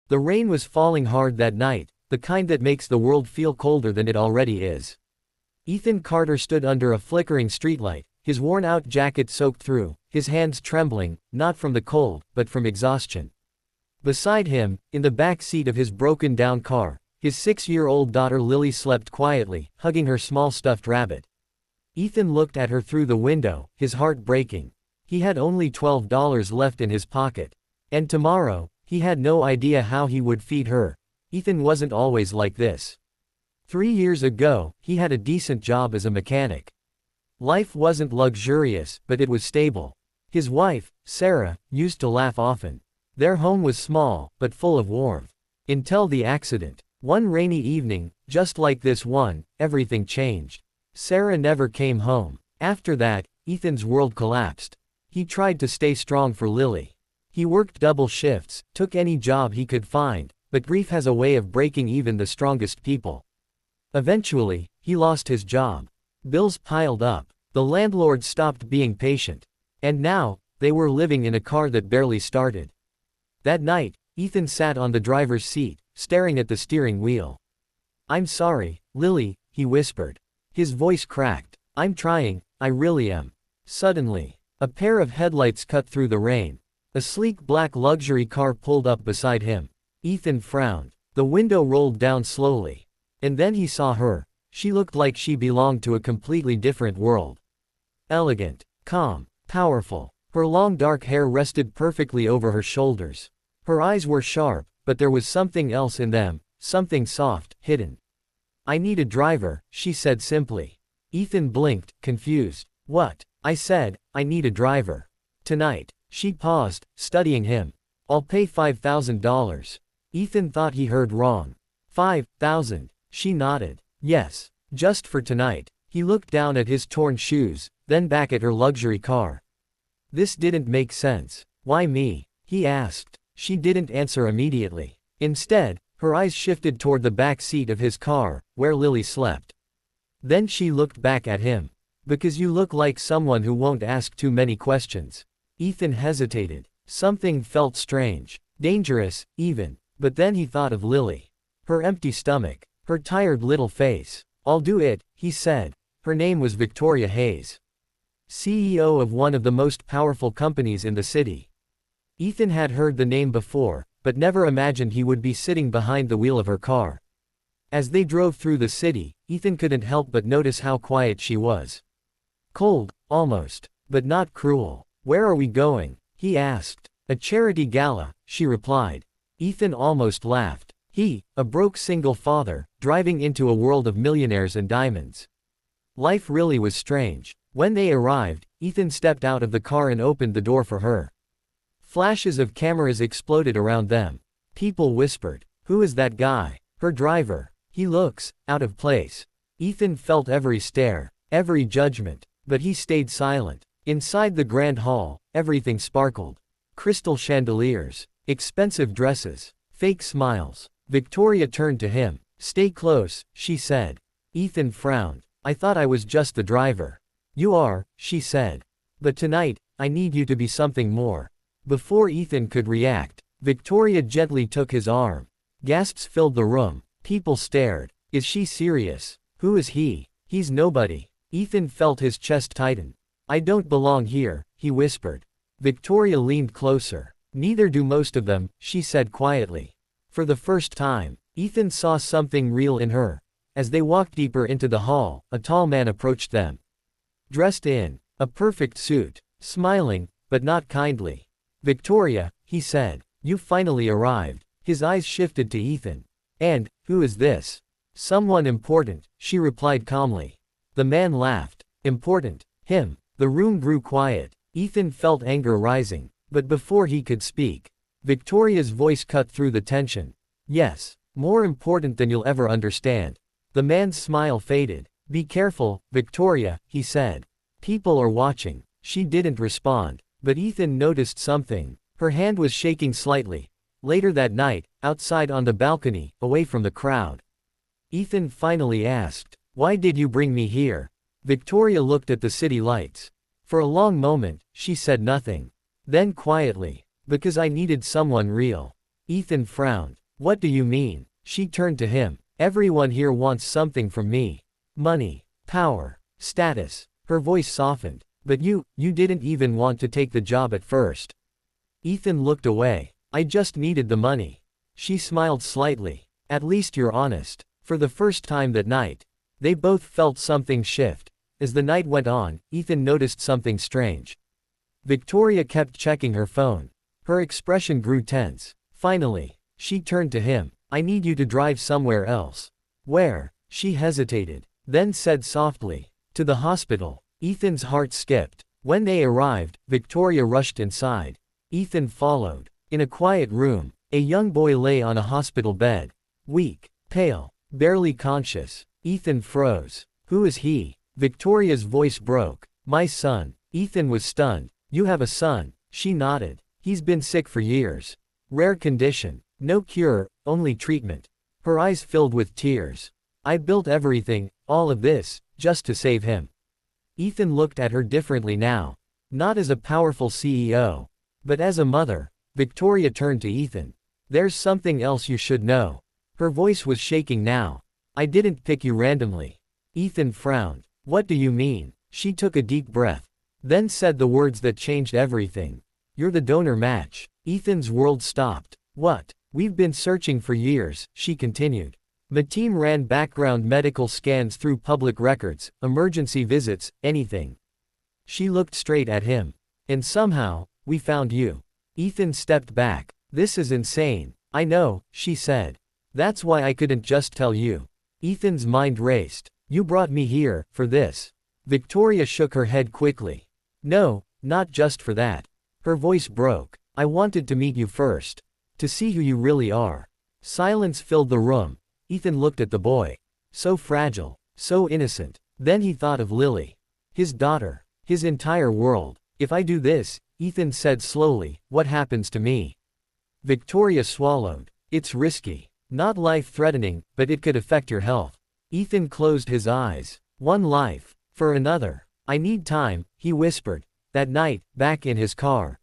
The rain was falling hard that night, the kind that makes the world feel colder than it already is. Ethan Carter stood under a flickering streetlight, his worn-out jacket soaked through, his hands trembling, not from the cold, but from exhaustion. Beside him, in the back seat of his broken-down car, his 6-year-old daughter Lily slept quietly, hugging her small stuffed rabbit. Ethan looked at her through the window, his heart breaking. He had only $12 left in his pocket. And tomorrow, he had no idea how he would feed her. Ethan wasn't always like this. 3 years ago, he had a decent job as a mechanic. Life wasn't luxurious, but it was stable. His wife, Sarah, used to laugh often. Their home was small, but full of warmth. Until the accident. One rainy evening, just like this one, everything changed. Sarah never came home. After that, Ethan's world collapsed. He tried to stay strong for Lily. He worked double shifts, took any job he could find, but grief has a way of breaking even the strongest people. Eventually, he lost his job. Bills piled up. The landlord stopped being patient. And now, they were living in a car that barely started. That night, Ethan sat on the driver's seat, staring at the steering wheel. "I'm sorry, Lily," he whispered. His voice cracked. "I'm trying, I really am." Suddenly, a pair of headlights cut through the rain. A sleek black luxury car pulled up beside him. Ethan frowned. The window rolled down slowly. And then he saw her. She looked like she belonged to a completely different world. Elegant, calm, powerful. Her long dark hair rested perfectly over her shoulders. Her eyes were sharp, but there was something else in them, something soft, hidden. "I need a driver," she said simply. Ethan blinked, confused. "What?" "I said, I need a driver. Tonight." She paused, studying him. "I'll pay $5,000. Ethan thought he heard wrong. $5,000. She nodded. "Yes. Just for tonight." He looked down at his torn shoes, then back at her luxury car. This didn't make sense. "Why me?" he asked. She didn't answer immediately. Instead, her eyes shifted toward the back seat of his car, where Lily slept. Then she looked back at him. "Because you look like someone who won't ask too many questions." Ethan hesitated. Something felt strange. Dangerous, even. But then he thought of Lily. Her empty stomach. Her tired little face. "I'll do it," he said. Her name was Victoria Hayes. CEO of one of the most powerful companies in the city. Ethan had heard the name before, but never imagined he would be sitting behind the wheel of her car. As they drove through the city, Ethan couldn't help but notice how quiet she was. Cold, almost, but not cruel. "Where are we going?" he asked. "A charity gala," she replied. Ethan almost laughed. He, a broke single father, driving into a world of millionaires and diamonds. Life really was strange. When they arrived, Ethan stepped out of the car and opened the door for her. Flashes of cameras exploded around them. People whispered, "Who is that guy?" "Her driver. He looks out of place." Ethan felt every stare, every judgment, but he stayed silent. Inside the grand hall, everything sparkled. Crystal chandeliers, expensive dresses, fake smiles. Victoria turned to him. "Stay close," she said. Ethan frowned. "I thought I was just the driver." "You are," she said. "But tonight, I need you to be something more." Before Ethan could react, Victoria gently took his arm. Gasps filled the room. People stared. Is she serious? Who is he? He's nobody. Ethan felt his chest tighten. "I don't belong here," he whispered. Victoria leaned closer. "Neither do most of them," she said quietly. For the first time, Ethan saw something real in her. As they walked deeper into the hall, a tall man approached them. Dressed in a perfect suit, smiling, but not kindly. "Victoria," he said, "you've finally arrived." His eyes shifted to Ethan. "And, who is this?" "Someone important," she replied calmly. The man laughed. "Important? Him." The room grew quiet. Ethan felt anger rising. But before he could speak, Victoria's voice cut through the tension. "Yes, more important than you'll ever understand." The man's smile faded. "Be careful, Victoria," he said. "People are watching." She didn't respond, but Ethan noticed something. Her hand was shaking slightly. Later that night, outside on the balcony, away from the crowd, Ethan finally asked, "Why did you bring me here?" Victoria looked at the city lights. For a long moment, she said nothing. Then quietly, "Because I needed someone real." Ethan frowned. What do you mean? She turned to him. Everyone here wants something from me. Money, power, status. Her voice softened. But you didn't even want to take the job at first. Ethan looked away. I just needed the money. She smiled slightly. At least you're honest. For the first time that night, they both felt something shift. As the night went on, Ethan noticed something strange. Victoria kept checking her phone. Her expression grew tense. Finally, she turned to him. I need you to drive somewhere else. Where? She hesitated, then said softly, to the hospital. Ethan's heart skipped. When they arrived, Victoria rushed inside. Ethan followed. In a quiet room, a young boy lay on a hospital bed. Weak, pale, barely conscious. Ethan froze. Who is he? Victoria's voice broke. My son. Ethan was stunned. You have a son. She nodded. He's been sick for years. Rare condition. No cure, only treatment. Her eyes filled with tears. I built everything, all of this, just to save him. Ethan looked at her differently now. Not as a powerful CEO, but as a mother. Victoria turned to Ethan. There's something else you should know. Her voice was shaking now. I didn't pick you randomly. Ethan frowned. What do you mean? She took a deep breath. Then said the words that changed everything. You're the donor match. Ethan's world stopped. What? We've been searching for years, she continued. The team ran background medical scans through public records, emergency visits, anything. She looked straight at him. And somehow, we found you. Ethan stepped back. This is insane. I know, she said. That's why I couldn't just tell you. Ethan's mind raced. You brought me here, for this. Victoria shook her head quickly. No, not just for that. Her voice broke. I wanted to meet you first. To see who you really are. Silence filled the room. Ethan looked at the boy. So fragile, so innocent. Then he thought of Lily. His daughter. His entire world. If I do this, Ethan said slowly, what happens to me? Victoria swallowed. It's risky. Not life-threatening, but it could affect your health. Ethan closed his eyes. One life. For another. I need time, he whispered. That night, back in his car.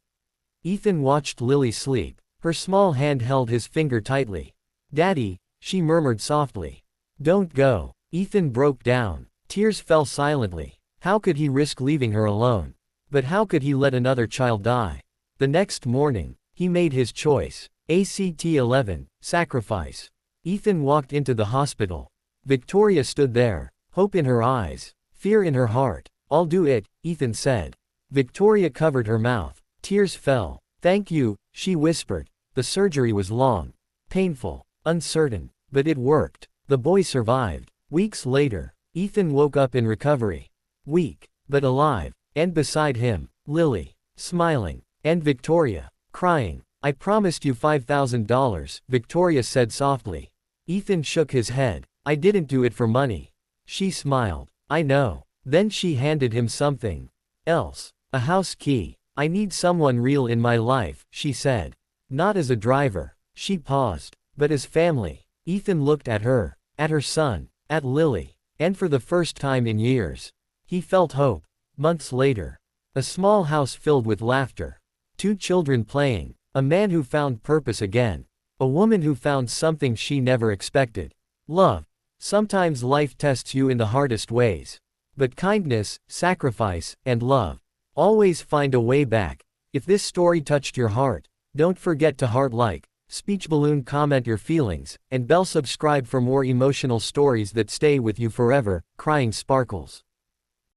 Ethan watched Lily sleep. Her small hand held his finger tightly. Daddy, she murmured softly. Don't go. Ethan broke down. Tears fell silently. How could he risk leaving her alone? But how could he let another child die? The next morning, he made his choice. ACT-11, sacrifice. Ethan walked into the hospital. Victoria stood there, hope in her eyes, fear in her heart. I'll do it, Ethan said. Victoria covered her mouth. Tears fell. Thank you, she whispered. The surgery was long, painful, uncertain, but it worked. The boy survived. Weeks later, Ethan woke up in recovery. Weak, but alive. And beside him, Lily, smiling, and Victoria, crying. I promised you $5,000, Victoria said softly. Ethan shook his head. I didn't do it for money. She smiled. I know. Then she handed him something else. A house key. I need someone real in my life, she said. Not as a driver. She paused. But as family. Ethan looked at her, at her son, at Lily, and for the first time in years, he felt hope. Months later, a small house filled with laughter. 2 children playing. A man who found purpose again. A woman who found something she never expected. Love. Sometimes life tests you in the hardest ways. But kindness, sacrifice, and love always find a way back. If this story touched your heart, don't forget to heart like, speech balloon, comment your feelings, and bell subscribe for more emotional stories that stay with you forever. Crying Sparkles.